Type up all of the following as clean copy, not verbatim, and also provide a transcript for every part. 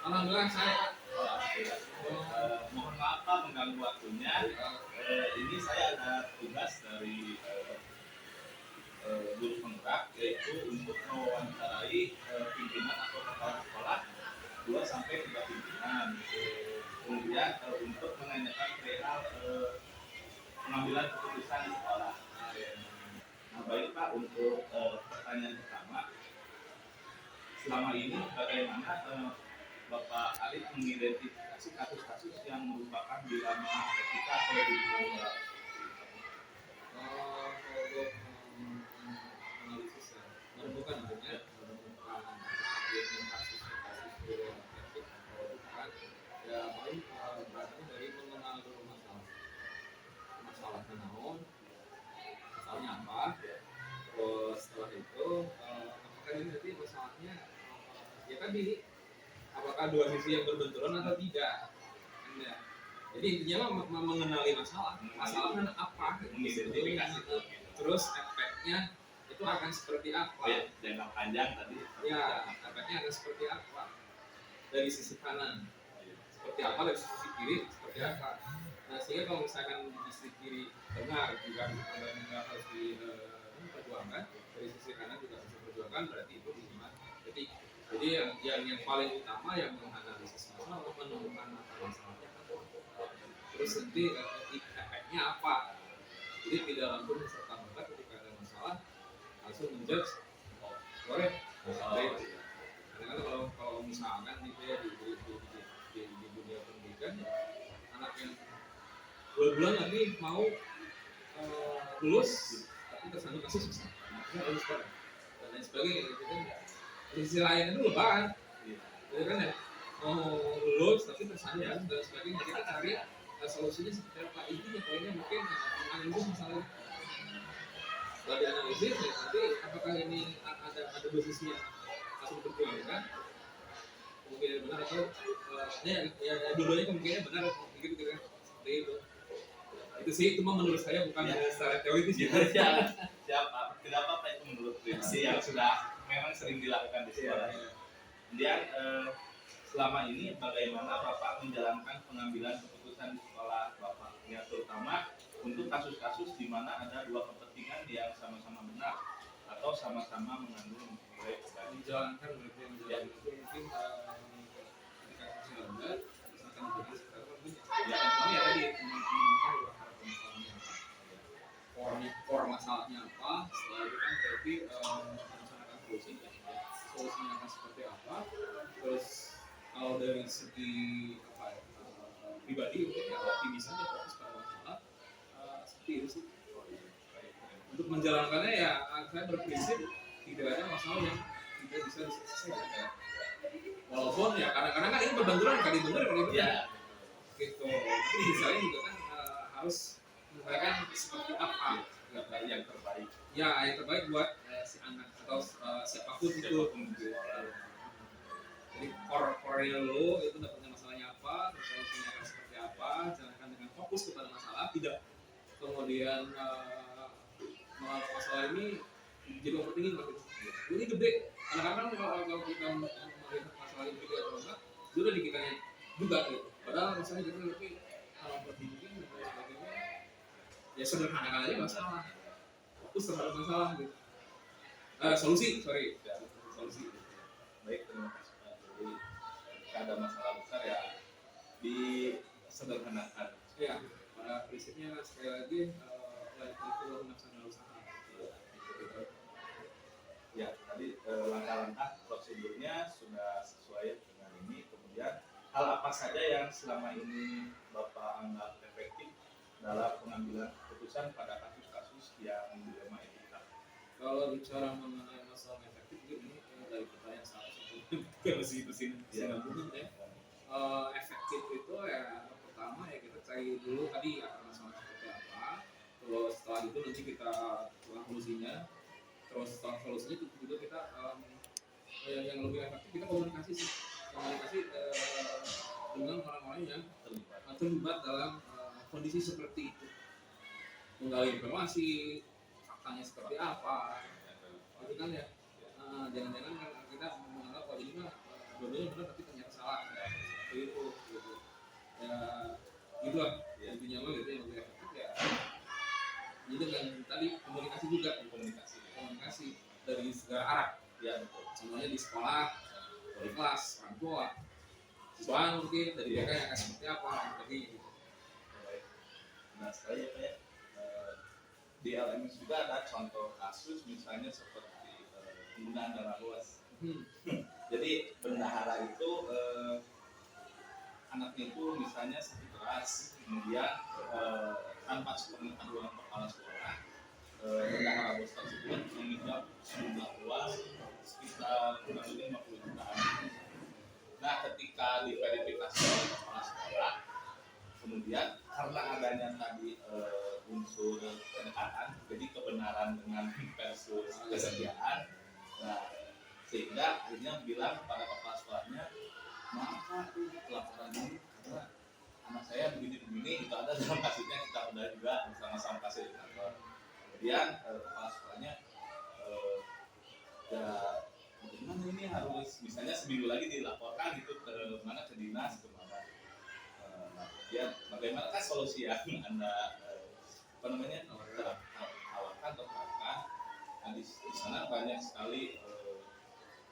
Alhamdulillah saya. Mohon maaf Pak mengganggu waktunya. Ini saya ada tugas dari guru penggerak, yaitu untuk mewawancarai pimpinan atau kepala sekolah 2 sampai 3 pimpinan. Kemudian untuk menanyakan perihal pengambilan keputusan di sekolah. Nah, baik Pak, untuk pertanyaan pertama, selama ini bagaimana Bapak Alif mengidentifikasi kasus-kasus yang merupakan dilema etika atau diduga? Untuk analisis ya, menemukan adanya menemukan kasus-kasus dilema etik atau bukan, ya paling berasal dari mengenal dulu masalahnya naon, masalahnya apa, terus setelah itu apakah ini nanti masalahnya ya tadi apakah dua sisi yang berbenturan atau tidak, kan ya. Jadi intinya mengenali masalahnya apa, Mengidentifikasi itu. terus efeknya itu akan seperti apa. Oh ya, jangka panjang tadi. Ya, efeknya akan seperti apa dari sisi kanan, seperti apa dari sisi kiri, seperti apa. Nah, sehingga kalau misalkan di sisi kiri benar juga harus diperjuangkan, dari sisi kanan juga harus diperjuangkan, berarti itu dilema etik. Jadi yang paling utama yang menganalisis masalah, menemukan masalahnya, terus nanti efeknya apa. Jadi tidak langsung serta merta ketika ada masalah langsung menjudge, oh boleh masalah itu. Karena kalau misalkan gitu ya di dunia pendidikan, anak yang 2 bulan lagi mau lulus tapi tersandung kasus susah, lulus dan lain sebagainya gitu kan. Di sisi lain itu lebaran, gitu kan ya, mau lulus tapi tersandung kasus dan sebagainya. Kita cari solusinya seperti apa. Intinya poinnya mungkin menganalisis masalah. Setelah dianalisis ya nanti apakah ini ada dua sisi yang harus diperjuangkan, kemungkinan benar atau ya dua-duanya kemungkinan benar gitu kan, seperti itu. Itu sih, itu mah menurut saya bukan secara teoritis ya. Siapa? Tidak apa-apa itu menurut prinsip yang sudah memang sering dilakukan di sekolah. Kemudian selama ini bagaimana Bapak menjalankan pengambilan keputusan di sekolah Bapak? Ya, terutama untuk kasus-kasus di mana ada dua kepentingan yang sama-sama benar atau sama-sama mengandung nilai kebaikan. Menjalankan berarti mungkin ketika kasusnya ada, misalkan jadi sekarang mungkin ya tadi menemukan core masalahnya apa. Setelah itu kan berarti merencanakan solusinya akan seperti apa. Terus kalau dari segi apa ya, pribadi mungkin ya optimis aja, fokus pada masalah, seperti itu sih. Untuk menjalankannya ya saya berprinsip tidak ada masalah yang tidak bisa diselesaikan. Walaupun ya kadang-kadang kan ini berbenturan, kali benar gitu. Tapi di saya juga kan harus mengupayakan seperti apa yang terbaik. Ya, yang terbaik buat si anak atau siapapun itu. Jadi core-nya lo itu dapatnya masalahnya apa, terus solusinya akan seperti apa, jalankan dengan fokus kepada masalah, tidak kemudian masalah ini jadi overthinking gitu. Ini gede. Kadang-kadang kalau kita melihat masalah ini gede atau enggak, itu udah di kitanya juga gitu. Padahal masalahnya gitu, tapi kalau overthinking dan lain sebagainya, ya sederhanakan aja masalah. Fokus terhadap masalah gitu. Solusi. Baik, terima kasih Pak. Jadi jika ada masalah besar ya disederhanakan. Ya, pada prinsipnya sekali lagi itu melaksanakan usaha. Ya, tadi langkah-langkah prosedurnya sudah sesuai dengan ini. Kemudian hal apa saja yang selama ini Bapak anggap efektif dalam pengambilan keputusan pada kasus-kasus yang dilema etika? Kalau bicara mengenai masalah efektif, ini dari pertanyaan salah satu masih nyambung ya. Efektif itu ya pertama ya kita cari dulu tadi akar masalah seperti apa. Terus setelah itu nanti kita solusinya. Terus setelah solusinya itu juga kita yang lebih efektif kita komunikasi dengan orang-orang yang terlibat dalam kondisi seperti itu, menggali informasi faktanya seperti apa gitu kan ya. Jangan-jangan kan kita menganggap bahwa ini mah dua-duanya benar tapi ternyata salah. masalah seperti itu gitu. Ya gitulah intinya mah gitu yang lebih efektif ya. Jadi dengan tadi komunikasi juga, komunikasi dari segala arah. Ya betul. Semuanya di sekolah, dari kelas, orang tua, siswa mungkin dari mereka yang akan seperti apa, jadi gitu. Nah sekali ya Pak ya, di LMS juga ada contoh kasus misalnya seperti penggunaan dana bos. Jadi bendahara itu anaknya itu misalnya sakit keras, kemudian tanpa sepengetahuan kepala sekolah, bendahara bos tersebut meminjam sejumlah uang sekitar kurang lebih 50 jutaan. Nah ketika diverifikasi oleh kepala sekolah, kemudian karena adanya tadi unsur kedekatan, jadi kebenaran dengan versus kesediaan, nah sehingga akhirnya bilang kepada kepala sekolahnya, maaf Pak, laporan ini karena anak saya begini-begini, itu ada dalam kasusnya, kita udah juga bersama-sama kasih di kantor. Kemudian kepala sekolahnya ya bagaimana ini harus misalnya seminggu lagi dilaporkan gitu ke mana, ke dinas, ke mana. Ya bagaimana kan solusi yang Anda apa namanya tawarkan atau terapkan. Nah di sana banyak sekali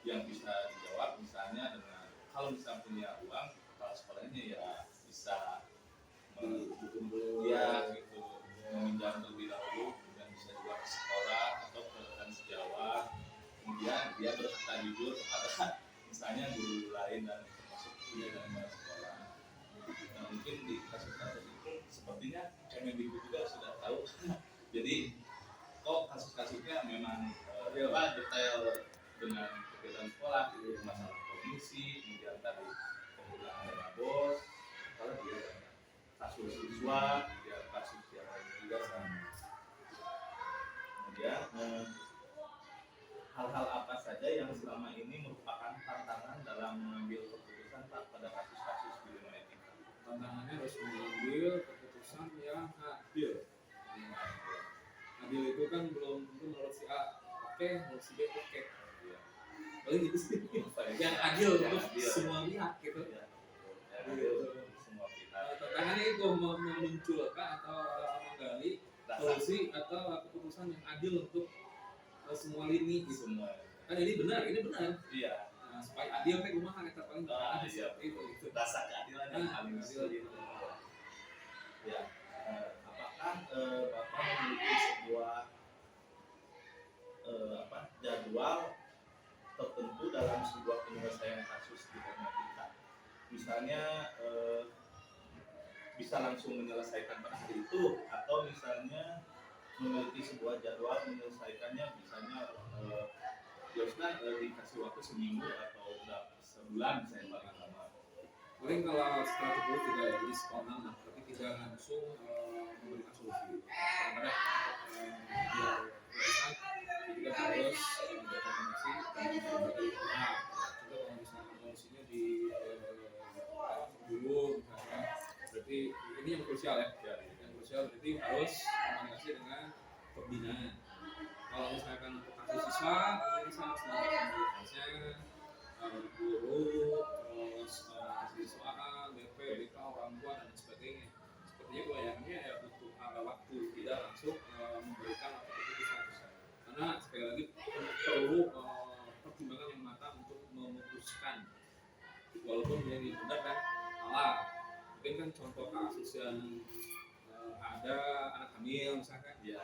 yang bisa dijawab, misalnya dengan kalau misalnya punya uang, kepala sekolahnya ya bisa ya gitu meminjam terlebih dahulu, kemudian bisa juga ke sekolah atau ke rekan sejawat, kemudian dia berkata jujur kepada misalnya guru lain dan termasuk dan sekolah. Nah, mungkin di kasus-kasus itu sepertinya Kemendikbud juga sudah tahu. Jadi kok kasus-kasusnya memang detail dengan kegiatan sekolah, masalah komisi, kemudian tadi penggunaan dana bos, kalau dia kasus siswa, kemudian kasus yang lain juga sama. Kemudian hal-hal apa saja yang selama ini merupakan tantangan dalam mengambil keputusan pada kasus-kasus pidana etika? Tantangannya harus mengambil keputusan yang adil. Adil itu kan belum tentu menurut si A oke, menurut si B oke. Paling gitu sih. Yang adil untuk semua pihak gitu. Semua pihak. Tantangannya itu memunculkan atau menggali solusi atau keputusan yang adil untuk semua lini gitu. Kan ini benar. Iya. Nah, supaya adil kan kumaha eta paling Iya. itu. Rasa keadilan yang paling sulit. Ya. Apakah Bapak memiliki sebuah jadwal tertentu dalam sebuah penyelesaian kasus pidana etika? Misalnya bisa langsung menyelesaikan pada hari itu, atau misalnya memiliki sebuah jadwal menyelesaikannya, misalnya biasanya dikasih waktu seminggu atau sebulan misalnya paling lama. Paling kalau setelah itu tidak jadi spontan lah, tapi tidak langsung memberikan solusi. Karena biar urusan juga harus berkoordinasi dan berbagai pihak. Contoh kalau misalnya solusinya di dulu misalnya, berarti ini yang krusial ya. Yang krusial berarti harus komunikasi dengan pembinaan. Kalau misalkan untuk kasus siswa, ini harus melakukan komunikasinya guru, terus siswa, BP, BK, orang tua dan sebagainya. Sepertinya kebanyakannya ya butuh waktu, tidak langsung memberikan keputusan. Karena sekali lagi perlu pertimbangan yang matang untuk memutuskan. Walaupun yang benar kan salah. Mungkin kan contoh kasus yang ada anak hamil misalkan, ya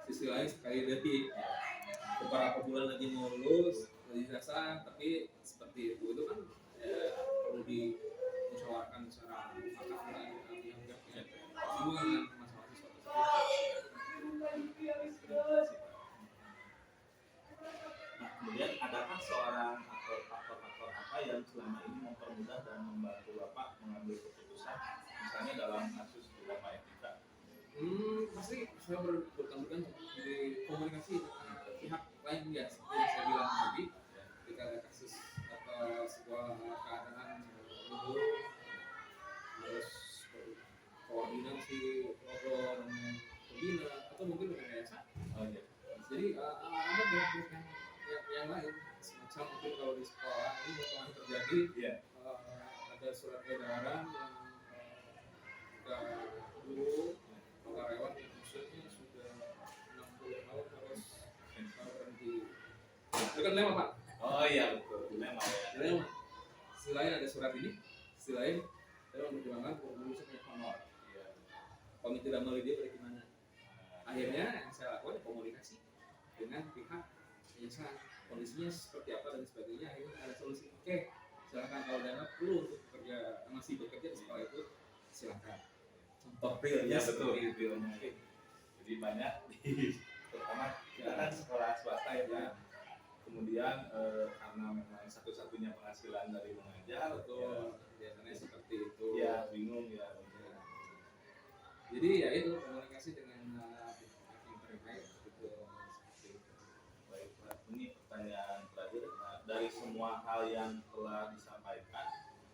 sisi lain sekali dari beberapa bulan lagi mau lulus ijazah, tapi seperti itu kan perlu dimusyawarahkan secara mufakat dengan yang enggaknya semua dengan masalah siswa tersebut. Nah, kemudian adakah seorang atau faktor-faktor apa yang selama ini mempermudah dan membantu Bapak mengambil keputusan, misalnya dalam kasus pidana etika? Pasti saya bertanggung di komunikasi dengan pihak lain ya, seperti yang saya bilang tadi, ketika ada kasus atau sebuah keadaan dulu harus koordinasi ngobrol dengan pembina atau mungkin dengan yayasan. Jadi ada pihak yang lain, semacam mungkin kalau di sekolah ini terjadi kan dilema Pak. Oh iya betul, dilema ya. Dilema. Sisi lain ada surat ini, sisi lain saya memperjuangkan Indonesia punya honor. Iya. Kalau tidak melalui dia bagaimana? Akhirnya yang saya lakukan komunikasi dengan pihak yayasan, kondisinya seperti apa dan sebagainya. Akhirnya ada solusi. Oke, silakan kalau Dana perlu untuk bekerja, masih bekerja di sekolah itu silakan. Contoh realnya Ya betul, seperti itu. realnya. Jadi banyak di terutama kita kan sekolah swasta ya Pak. Kemudian karena memang satu-satunya penghasilan dari mengajar, Betul, biasanya seperti itu. ya bingung ya. Jadi ya itu komunikasi dengan pihak yang terkait gitu. Seperti itu. Baik Pak, ini pertanyaan terakhir. Nah, dari semua hal yang telah disampaikan,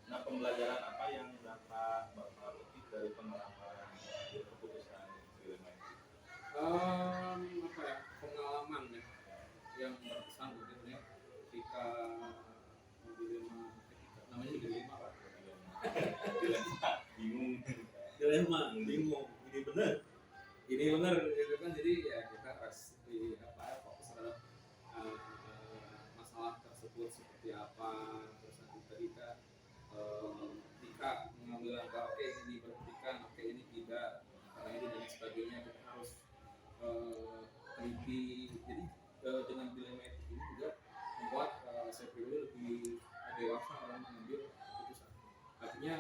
nah pembelajaran apa yang dapat Bapak petik dari pengalaman keputusan dilema ini? Apa ya, pengalaman ya yang berkesan mungkin ya ketika namanya dilema Pak. Dilema, bingung. Bingung ini benar gitu kan. Jadi ya kita harus di apa fokus terhadap uh, masalah tersebut seperti apa. Terus nanti ketika ketika mengambil langkah oke ini diberhentikan, oke ini tidak karena ini dan sebagainya, kita harus teliti. Jadi dengan dilema etik ini juga membuat saya pribadi lebih dewasa dalam mengambil keputusan. Artinya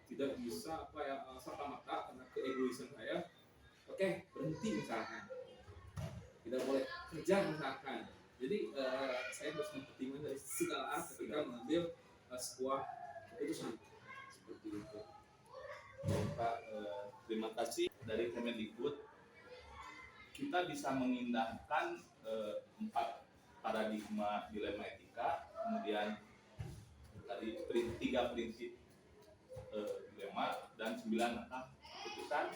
tidak bisa apa ya serta merta karena keegoisan saya. Oke, berhenti misalkan, tidak boleh kerja misalkan. Jadi saya harus mempertimbangkan dari segala arah ketika mengambil sebuah keputusan seperti itu. Pak, terima kasih dari Kemendikbud. Kita bisa mengindahkan 4 paradigma dilema etika, kemudian tadi 3 prinsip dilema dan 9 langkah keputusan.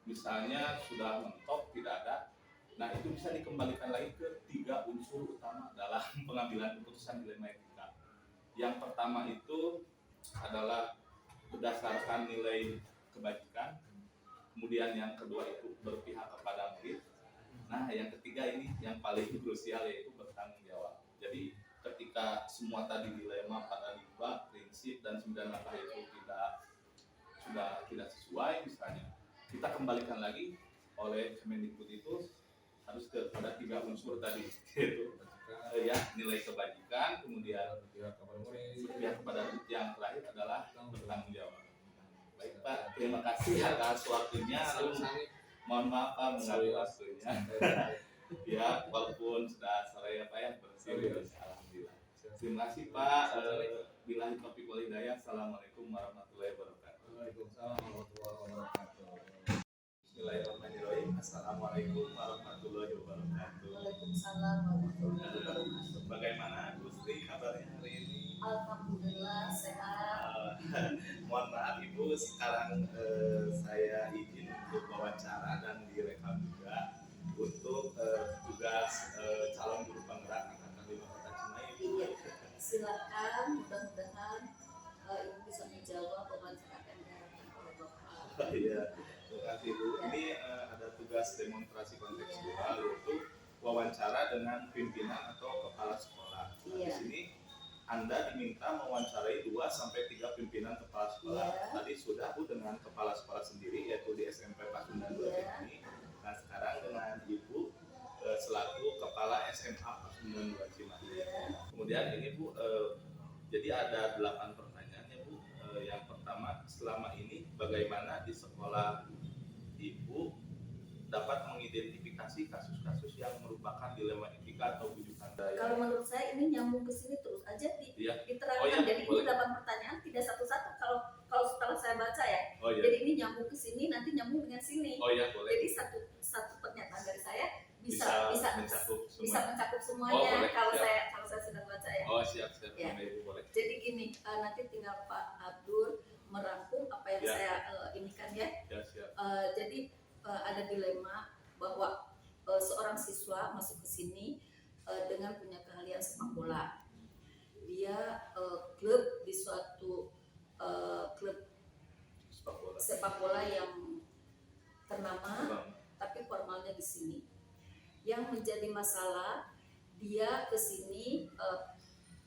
Misalnya sudah mentok tidak ada, nah itu bisa dikembalikan lagi ke 3 unsur utama dalam pengambilan keputusan dilema etika. Yang pertama itu adalah berdasarkan nilai kebajikan, kemudian yang kedua itu berpihak kepada murid. Nah yang ketiga ini yang paling krusial yaitu bertanggung jawab. Jadi ketika semua tadi dilema, paradigma, prinsip dan 9 langkah itu sudah tidak sesuai misalnya, kita kembalikan lagi oleh Kemendikbud itu harus kepada 3 unsur tadi yaitu ya nilai kebajikan, kemudian berpihak kepada murid, yang terakhir adalah bertanggung jawab. Baik Pak, terima kasih atas waktunya. Mohon maaf Pak mengganggu waktunya. Ya, walaupun sudah sore ya Pak ya, bersih. Alhamdulillah. Terima kasih Pak. Billahi taufiq wal hidayah. Assalamualaikum warahmatullahi wabarakatuh. Waalaikumsalam warahmatullahi wabarakatuh. Bismillahirrahmanirrahim. Assalamualaikum warahmatullahi wabarakatuh. Waalaikumsalam warahmatullahi wabarakatuh. Bagaimana Gusti kabarnya hari ini? Alhamdulillah sehat. Mohon maaf Ibu, sekarang saya izin untuk wawancara dan direkam juga untuk tugas calon guru penggerak angkatan 5 Kota Cimahi. Iya, silakan. Mudah-mudahan ibu bisa menjawab wawancara yang diharapkan oleh Bapak. Iya, terima kasih Bu. Ini ada tugas demonstrasi kontekstual yaitu wawancara dengan pimpinan atau kepala sekolah. Nah, di Iya. sini Anda diminta mewawancarai 2 sampai 3 pimpinan kepala sekolah. Iya. Tadi sudah Bu dengan kepala sekolah sendiri yaitu di SMP Pasundan 2 Iya. ini. Nah sekarang dengan Ibu selaku kepala SMA Pasundan 2 Cimahi. Iya. Kemudian ini Bu, jadi ada 8 pertanyaan ya Bu. Yang pertama, selama ini bagaimana di sekolah Ibu dapat mengidentifikasi kasus-kasus yang merupakan dilema etika atau bujukan daya? Kalau menurut saya ini nyambung ke sini terus aja Iya. diterangkan. Oh iya, Jadi boleh. ini 8 pertanyaan tidak satu-satu. Kalau setelah saya baca ya. Oh iya. Jadi ini nyambung ke sini, nanti nyambung dengan sini. Oh iya, boleh. Jadi satu pernyataan dari saya Bisa mencakup bisa semua. mencakup Oh, semuanya boleh. kalau Siap. saya sudah baca ya. Oh siap Ya. Ibu boleh. Jadi gini, nanti tinggal Pak Abdul merangkum apa yang Ya. saya inikan ya. Ya siap. Jadi ada dilema bahwa seorang siswa masuk ke sini dengan punya keahlian sepak bola. Dia klub di suatu klub Sepak bola. sepak bola yang ternama, Bang. tapi formalnya di sini. Yang menjadi masalah dia ke sini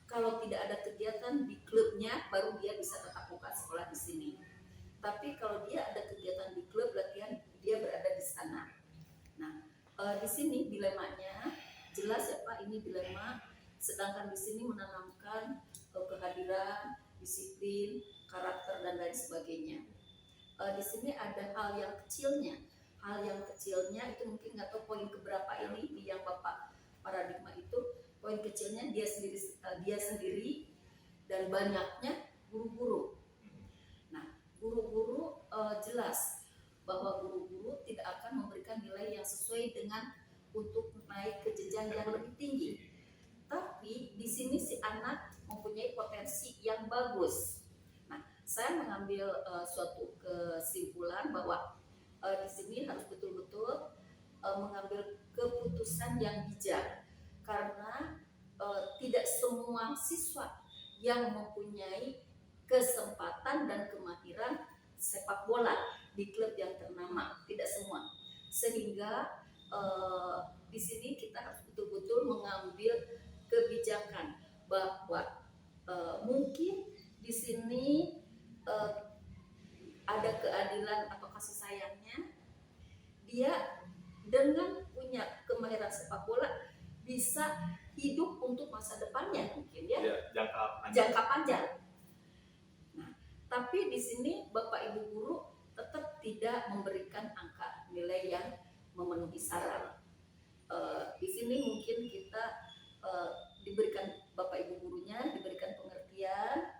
kalau tidak ada kegiatan di klubnya baru dia bisa tetap buka sekolah di sini. Tapi kalau dia ada kegiatan di klub latihan, dia berada di sana. Nah, di sini dilemanya jelas ya Pak, ini dilema. Sedangkan di sini menanamkan kehadiran, disiplin, karakter dan lain sebagainya. Di sini ada hal yang kecilnya. Hal yang kecilnya itu mungkin nggak tahu poin keberapa ini di yang Bapak paradigma itu. Poin kecilnya dia sendiri dan banyaknya guru-guru. Nah, guru-guru jelas bahwa guru-guru tidak akan memberikan nilai yang sesuai dengan untuk naik ke jenjang yang lebih tinggi. Tapi di sini si anak mempunyai potensi yang bagus. Nah, saya mengambil suatu kesimpulan bahwa di sini harus betul-betul mengambil keputusan yang bijak, karena tidak semua siswa yang mempunyai kesempatan dan kemahiran sepak bola di klub yang ternama, tidak semua. Sehingga di sini kita harus betul-betul mengambil kebijakan bahwa mungkin di sini ada keadilan atau kasih sayangnya, dia dengan punya kemahiran sepak bola bisa hidup untuk masa depannya mungkin ya, jangka panjang. Nah, tapi di sini Bapak Ibu guru tetap tidak memberikan angka nilai yang memenuhi syarat. Di sini mungkin kita diberikan Bapak Ibu gurunya diberikan pengertian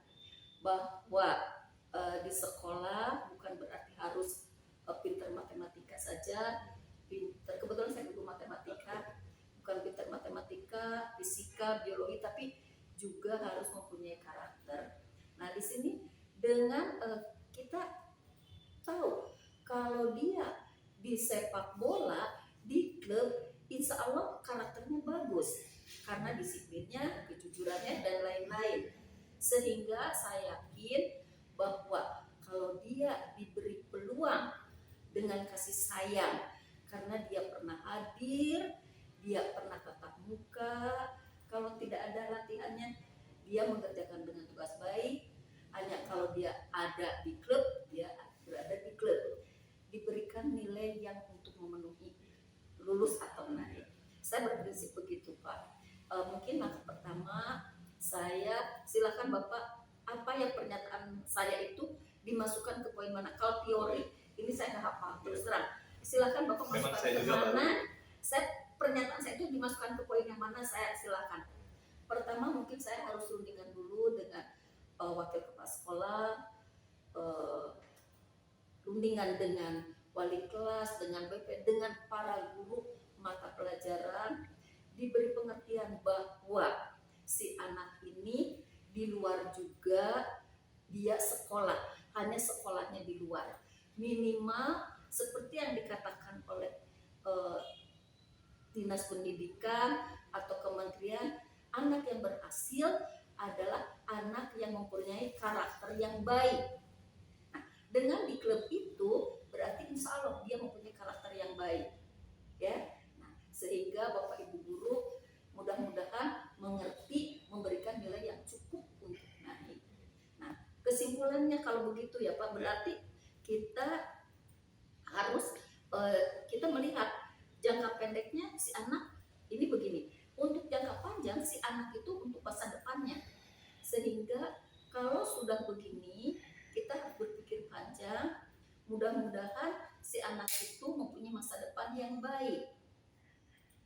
bahwa di sekolah bukan berarti harus pintar matematika saja. Kebetulan saya guru matematika, bukan pintar matematika, fisika, biologi, tapi juga harus mempunyai karakter. Nah, di sini dengan kita tahu kalau dia di sepak bola di klub, insya Allah karakternya bagus karena disiplinnya, kejujurannya dan lain-lain. Sehingga saya yakin bahwa kalau dia diberi peluang dengan kasih sayang, karena dia pernah hadir, dia pernah tatap muka, kalau tidak ada latihannya dia mengerjakan dengan tugas baik. Hanya kalau dia ada di klub, dia berada di klub, diberikan nilai yang untuk memenuhi lulus atau naik. Saya berprinsip begitu Pak. Mungkin langkah pertama saya silakan Bapak, apa yang pernyataan saya itu dimasukkan ke poin mana? Kalau teori ini saya nggak hafal terus terang. Silakan Bapak masukkan ke mana? Pernyataan saya itu dimasukkan ke poin yang mana, saya silakan. Pertama mungkin saya harus rundingkan dulu dengan wakil kepala sekolah, rundingan dengan wali kelas, dengan BP, dengan para guru mata pelajaran, diberi pengertian bahwa si anak ini di luar juga dia sekolah, hanya sekolahnya di luar. Minimal seperti yang dikatakan oleh Dinas Pendidikan atau Kementerian, anak yang berhasil adalah anak yang mempunyai karakter yang baik. Nah, dengan di klub itu berarti insya Allah dia mempunyai karakter yang baik, ya. Nah, sehingga Bapak Ibu guru mudah-mudahan mengerti, memberikan nilai yang cukup untuk naik. Nah, kesimpulannya kalau begitu ya Pak, berarti kita harus kita melihat jangka pendeknya si anak ini begini, untuk jangka panjang si anak itu untuk masa depannya. Sehingga kalau sudah begini kita harus berpikir panjang, mudah-mudahan si anak itu mempunyai masa depan yang baik,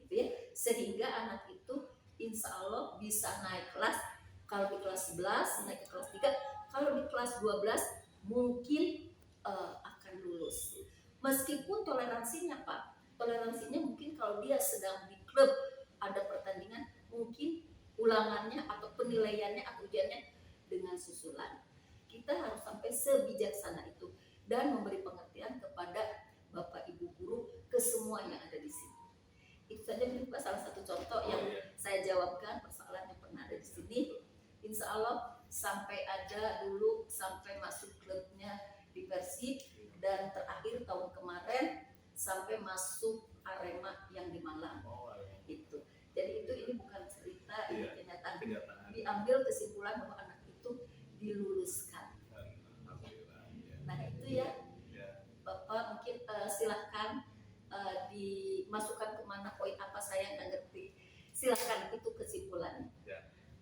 gitu ya. Sehingga anak itu insya Allah bisa naik kelas, kalau di kelas 11 naik ke kelas 3, kalau di kelas 12 mungkin akan lulus. Meskipun toleransinya Pak, toleransinya mungkin kalau dia sedang di klub ada pertandingan, mungkin ulangannya atau penilaiannya atau ujiannya dengan susulan. Kita harus sampai sebijaksana itu dan memberi pengertian kepada Bapak Ibu guru ke semua yang ada di sini. Itu saja mungkin Pak salah satu contoh yang saya jawabkan persoalan yang pernah ada di sini. Insya Allah sampai ada dulu sampai masuk klubnya di Persib, dan terakhir tahun kemarin sampai masuk Arema yang di Malang. Itu. Jadi ini bukan Iya. kenyataan. Kenyataan. Diambil kesimpulan bahwa anak itu diluluskan. Alhamdulillah. Ya. Nah itu ya, Ya. Bapak mungkin silahkan dimasukkan kemana, poin apa saya nggak ngerti. Silahkan, itu kesimpulannya.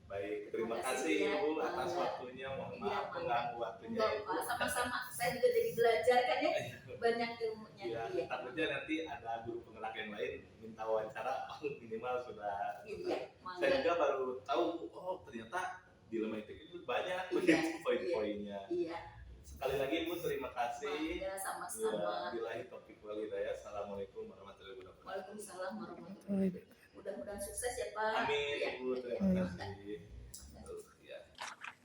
Baik, terima Terima kasih kasih ya. Ibu atas waktunya. Mohon Iya, maaf mengganggu waktunya Enggak, Ibu. Pak, sama-sama. Saya juga jadi belajar kan ya, banyak ilmunya. Ya, Iya. takutnya nanti ada guru penggerak yang lain minta wawancara, minimal sudah. Iya, Saya juga baru tahu, oh ternyata dilema etik itu banyak Iya, begitu poin-poinnya. Iya. Sekali lagi Ibu terima kasih. Ya, sama-sama. Billahi taufiq wal hidayah. Assalamualaikum warahmatullahi wabarakatuh. Waalaikumsalam warahmatullahi wabarakatuh. Mudah-mudahan sukses ya Pak. Amin Iya. Ibu, terima kasih. Ya.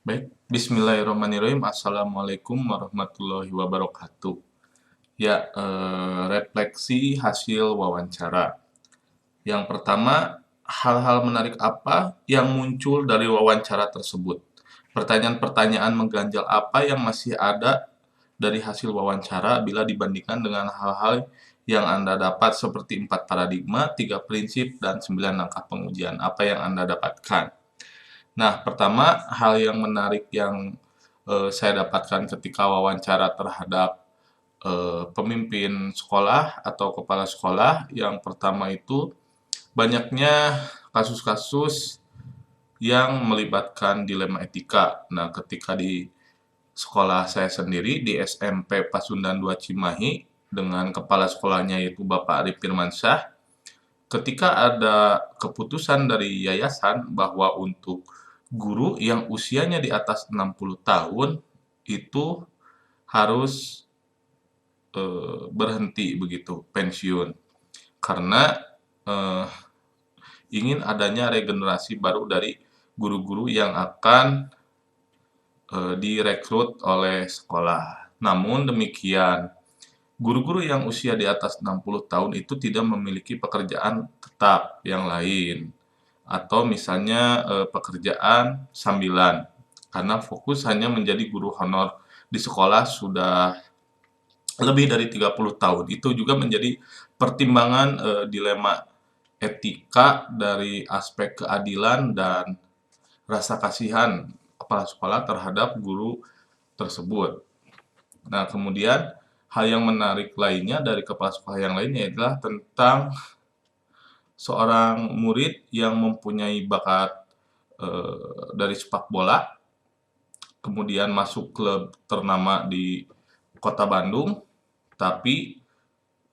Baik, bismillahirrahmanirrahim. Assalamualaikum warahmatullahi wabarakatuh. Ya, refleksi hasil wawancara. Yang pertama, hal-hal menarik apa yang muncul dari wawancara tersebut? Pertanyaan-pertanyaan mengganjal apa yang masih ada dari hasil wawancara bila dibandingkan dengan hal-hal yang Anda dapat seperti 4 paradigma, 3 prinsip, dan 9 langkah pengujian. Apa yang Anda dapatkan? Nah, pertama, hal yang menarik yang saya dapatkan ketika wawancara terhadap pemimpin sekolah atau kepala sekolah, yang pertama itu banyaknya kasus-kasus yang melibatkan dilema etika. Nah, ketika di sekolah saya sendiri, di SMP Pasundan 2 Cimahi, dengan kepala sekolahnya yaitu Bapak Arif Firmansyah, ketika ada keputusan dari yayasan bahwa untuk guru yang usianya di atas 60 tahun itu harus berhenti begitu, pensiun. Karena ingin adanya regenerasi baru dari guru-guru yang akan direkrut oleh sekolah. Namun demikian, guru-guru yang usia di atas 60 tahun itu tidak memiliki pekerjaan tetap yang lain. Atau misalnya pekerjaan sambilan. Karena fokus hanya menjadi guru honor di sekolah sudah lebih dari 30 tahun. Itu juga menjadi pertimbangan dilema etika dari aspek keadilan dan rasa kasihan kepala sekolah terhadap guru tersebut. Nah, kemudian hal yang menarik lainnya dari kepala sekolah yang lainnya adalah tentang seorang murid yang mempunyai bakat dari sepak bola, kemudian masuk klub ternama di kota Bandung, tapi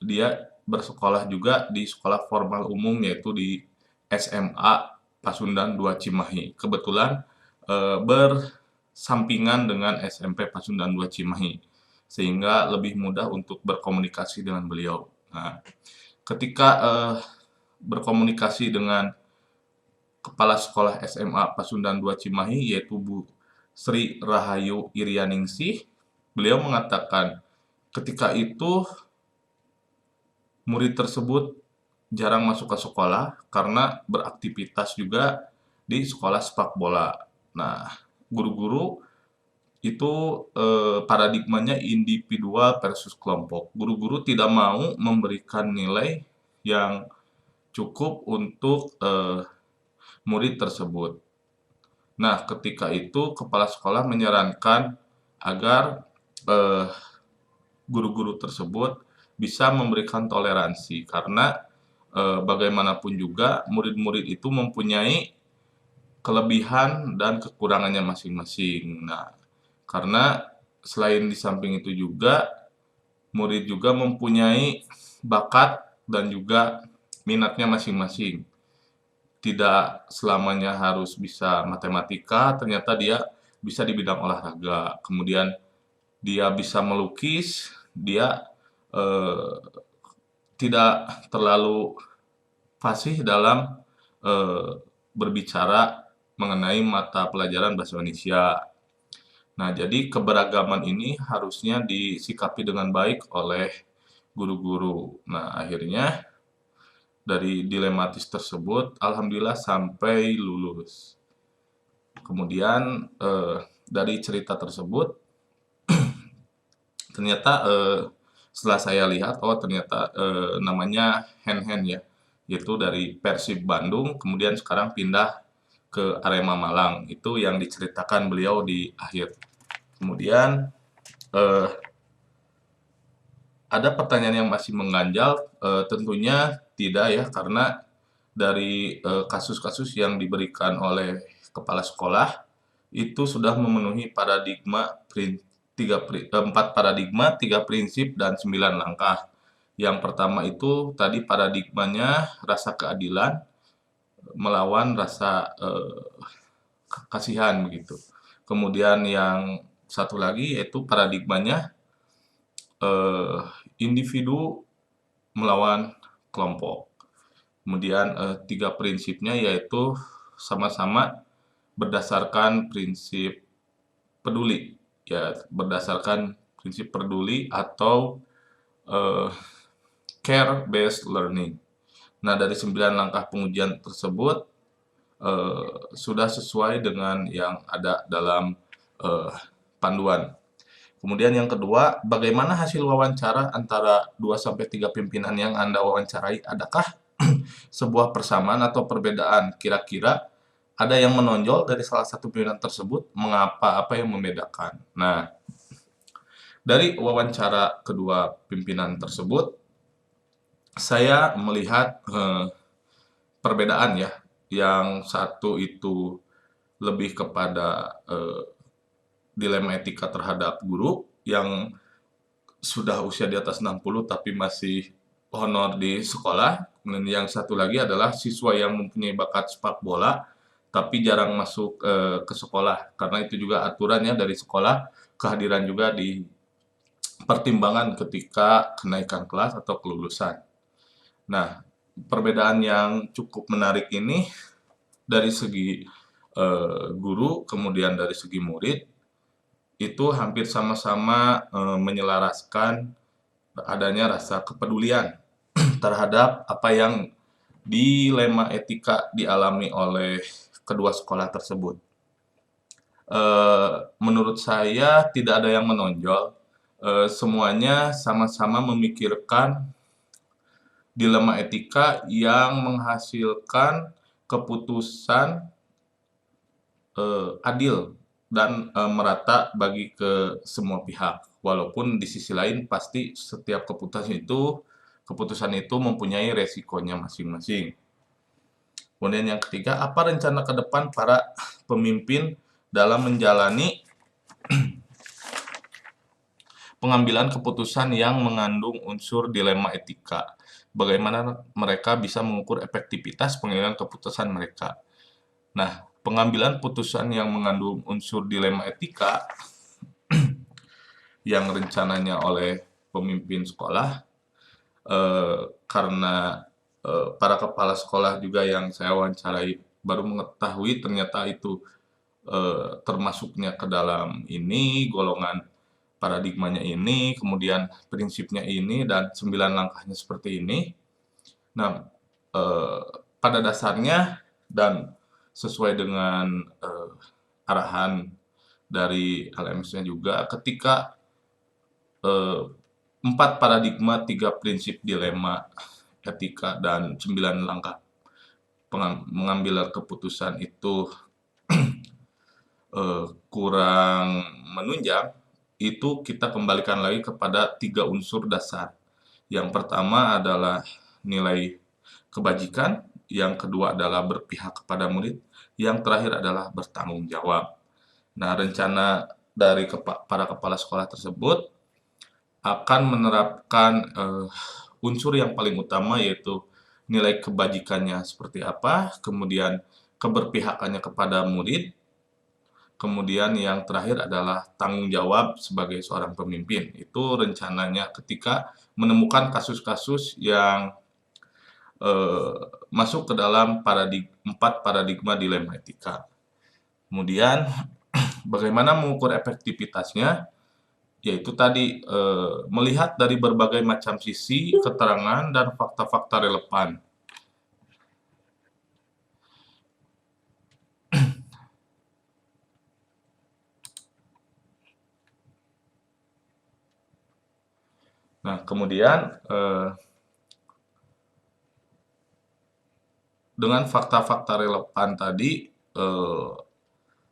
dia bersekolah juga di sekolah formal umum yaitu di SMA Pasundan 2 Cimahi. Kebetulan bersampingan dengan SMP Pasundan 2 Cimahi, sehingga lebih mudah untuk berkomunikasi dengan beliau. Nah, ketika berkomunikasi dengan kepala sekolah SMA Pasundan 2 Cimahi yaitu Bu Sri Rahayu Irianingsih, beliau mengatakan ketika itu murid tersebut jarang masuk ke sekolah karena beraktivitas juga di sekolah sepak bola. Nah, guru-guru itu paradigmanya individual versus kelompok. Guru-guru tidak mau memberikan nilai yang cukup untuk murid tersebut. Nah, ketika itu kepala sekolah menyarankan agar guru-guru tersebut bisa memberikan toleransi karena bagaimanapun juga murid-murid itu mempunyai kelebihan dan kekurangannya masing-masing. Nah, karena selain di samping itu juga murid juga mempunyai bakat dan juga minatnya masing-masing. Tidak selamanya harus bisa matematika, ternyata dia bisa di bidang olahraga. Kemudian dia bisa melukis, dia tidak terlalu fasih dalam berbicara mengenai mata pelajaran bahasa Indonesia. Nah, jadi keberagaman ini harusnya disikapi dengan baik oleh guru-guru. Nah, akhirnya dari dilematis tersebut, alhamdulillah sampai lulus. Kemudian dari cerita tersebut, ternyata setelah saya lihat, oh ternyata namanya Hen-Hen ya, yaitu dari Persib Bandung, kemudian sekarang pindah ke Arema Malang. Itu yang diceritakan beliau di akhir. Kemudian ada pertanyaan yang masih mengganjal, tentunya tidak ya, karena dari kasus-kasus yang diberikan oleh kepala sekolah itu sudah memenuhi paradigma 4 paradigma, 3 prinsip, dan 9 langkah. Yang pertama itu tadi paradigmanya rasa keadilan melawan rasa kasihan begitu. Kemudian yang satu lagi yaitu paradigmanya individu melawan kelompok. Kemudian 3 prinsipnya yaitu sama-sama berdasarkan prinsip peduli, ya berdasarkan prinsip peduli atau care based learning. Nah, dari 9 langkah pengujian tersebut sudah sesuai dengan yang ada dalam panduan. Kemudian yang kedua, bagaimana hasil wawancara antara 2-3 pimpinan yang Anda wawancarai? Adakah sebuah persamaan atau perbedaan? Kira-kira ada yang menonjol dari salah satu pimpinan tersebut? Mengapa? Apa yang membedakan? Nah, dari wawancara kedua pimpinan tersebut, saya melihat perbedaan ya. Yang satu itu lebih kepada dilema etika terhadap guru yang sudah usia di atas 60 tapi masih honor di sekolah. Dan yang satu lagi adalah siswa yang mempunyai bakat sepak bola tapi jarang masuk ke sekolah, karena itu juga aturannya dari sekolah, kehadiran juga di pertimbangan ketika kenaikan kelas atau kelulusan. Nah, perbedaan yang cukup menarik ini dari segi guru, kemudian dari segi murid, itu hampir sama-sama menyelaraskan adanya rasa kepedulian terhadap apa yang dilema etika dialami oleh kedua sekolah tersebut. Menurut saya tidak ada yang menonjol, semuanya sama-sama memikirkan dilema etika yang menghasilkan keputusan adil dan merata bagi ke semua pihak. Walaupun di sisi lain pasti setiap keputusan itu mempunyai resikonya masing-masing. Kemudian yang ketiga, apa rencana ke depan para pemimpin dalam menjalani pengambilan keputusan yang mengandung unsur dilema etika? Bagaimana mereka bisa mengukur efektivitas pengambilan keputusan mereka? Nah, pengambilan putusan yang mengandung unsur dilema etika yang rencananya oleh pemimpin sekolah, karena para kepala sekolah juga yang saya wawancarai baru mengetahui ternyata itu termasuknya ke dalam ini, golongan paradigmanya ini, kemudian prinsipnya ini, dan 9 langkahnya seperti ini. Nah, pada dasarnya dan sesuai dengan arahan dari LMS-nya juga, ketika 4 paradigma, 3 prinsip dilema etika, dan 9 langkah mengambil keputusan itu kurang menunjang, itu kita kembalikan lagi kepada 3 unsur dasar. Yang pertama adalah nilai kebajikan, yang kedua adalah berpihak kepada murid, yang terakhir adalah bertanggung jawab. Nah, rencana dari para kepala sekolah tersebut akan menerapkan unsur yang paling utama, yaitu nilai kebajikannya seperti apa, kemudian keberpihakannya kepada murid, kemudian yang terakhir adalah tanggung jawab sebagai seorang pemimpin. Itu rencananya ketika menemukan kasus-kasus yang masuk ke dalam 4 paradigma dilema etika. Kemudian bagaimana mengukur efektivitasnya? Yaitu tadi melihat dari berbagai macam sisi, keterangan, dan fakta-fakta relevan. Nah, kemudian dengan fakta-fakta relevan tadi,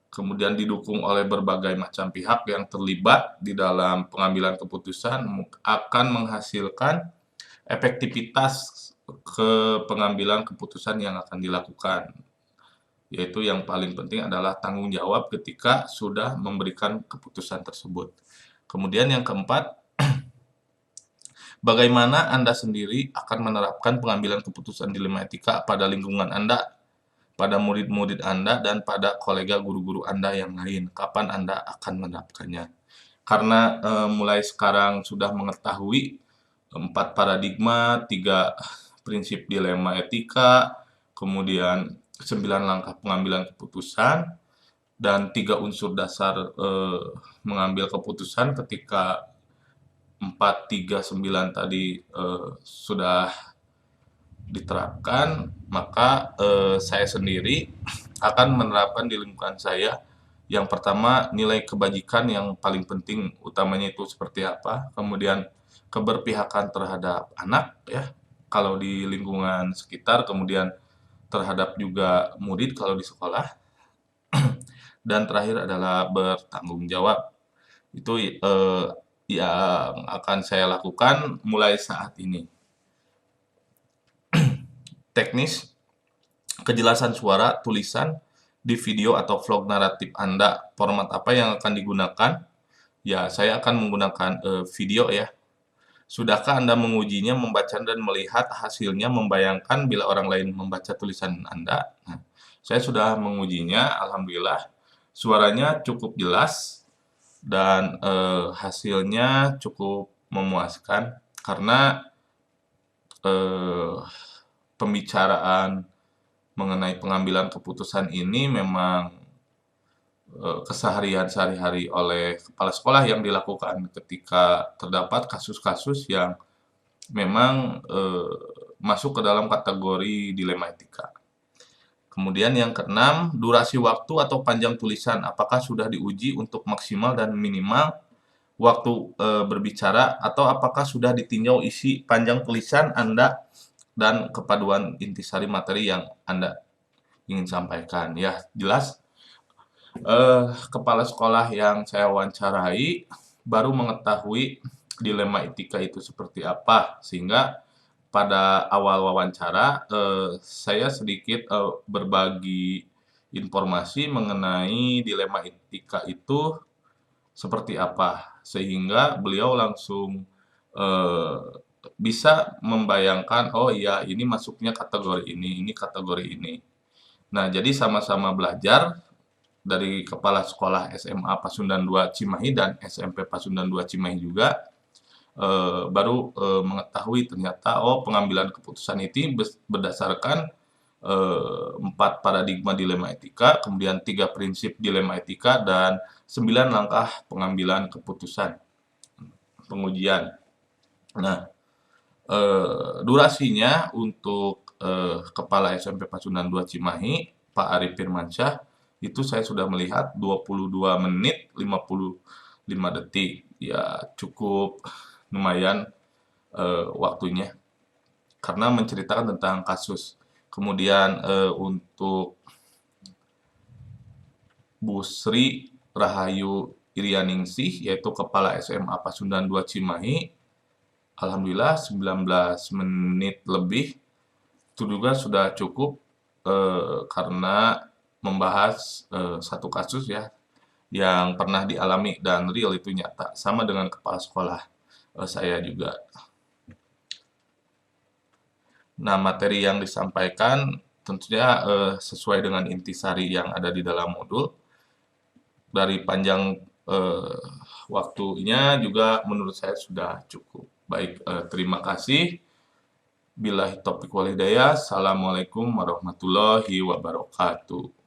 kemudian didukung oleh berbagai macam pihak yang terlibat di dalam pengambilan keputusan akan menghasilkan efektivitas pengambilan keputusan yang akan dilakukan. Yaitu yang paling penting adalah tanggung jawab ketika sudah memberikan keputusan tersebut. Kemudian yang keempat, bagaimana Anda sendiri akan menerapkan pengambilan keputusan dilema etika pada lingkungan Anda, pada murid-murid Anda, dan pada kolega guru-guru Anda yang lain. Kapan Anda akan menerapkannya? Karena mulai sekarang sudah mengetahui 4 paradigma, 3 prinsip dilema etika, kemudian 9 langkah pengambilan keputusan, dan 3 unsur dasar mengambil keputusan ketika 4, 3, 9 tadi sudah diterapkan, maka saya sendiri akan menerapkan di lingkungan saya. Yang pertama, nilai kebajikan yang paling penting utamanya itu seperti apa, kemudian keberpihakan terhadap anak ya kalau di lingkungan sekitar, kemudian terhadap juga murid kalau di sekolah, dan terakhir adalah bertanggung jawab. Itu yang akan saya lakukan mulai saat ini. Teknis, kejelasan suara, tulisan di video atau vlog naratif Anda, format apa yang akan digunakan? Ya, saya akan menggunakan video ya. Sudahkah Anda mengujinya, membaca dan melihat hasilnya, membayangkan bila orang lain membaca tulisan Anda? Nah, saya sudah mengujinya, alhamdulillah. Suaranya cukup jelas dan hasilnya cukup memuaskan karena pembicaraan mengenai pengambilan keputusan ini memang keseharian sehari-hari oleh kepala sekolah yang dilakukan ketika terdapat kasus-kasus yang memang masuk ke dalam kategori dilema etika. Kemudian yang keenam, durasi waktu atau panjang tulisan, apakah sudah diuji untuk maksimal dan minimal waktu berbicara, atau apakah sudah ditinjau isi panjang tulisan Anda dan kepaduan intisari materi yang Anda ingin sampaikan. Ya, jelas kepala sekolah yang saya wawancarai baru mengetahui dilema etika itu seperti apa, sehingga pada awal wawancara saya sedikit berbagi informasi mengenai dilema etika itu seperti apa, sehingga beliau langsung bisa membayangkan, oh iya ini masuknya kategori ini kategori ini. Nah, jadi sama-sama belajar dari kepala sekolah SMA Pasundan 2 Cimahi dan SMP Pasundan 2 Cimahi juga baru mengetahui ternyata pengambilan keputusan itu berdasarkan 4 paradigma dilema etika, kemudian 3 prinsip dilema etika, dan 9 langkah pengambilan keputusan pengujian. Nah, durasinya untuk kepala SMP Pasundan 2 Cimahi, Pak Arif Firmansyah, itu saya sudah melihat 22 menit 55 detik. Ya, cukup lumayan waktunya karena menceritakan tentang kasus. Kemudian untuk Bu Sri Rahayu Irianingsih, yaitu kepala SMA Pasundan 2 Cimahi, alhamdulillah 19 menit lebih. Itu juga sudah cukup karena membahas satu kasus ya yang pernah dialami dan real, itu nyata, sama dengan kepala sekolah saya juga. Nah, materi yang disampaikan tentunya sesuai dengan intisari yang ada di dalam modul. Dari panjang waktunya juga menurut saya sudah cukup. Baik, terima kasih. Billahi taufiq wal hidayah. Assalamualaikum warahmatullahi wabarakatuh.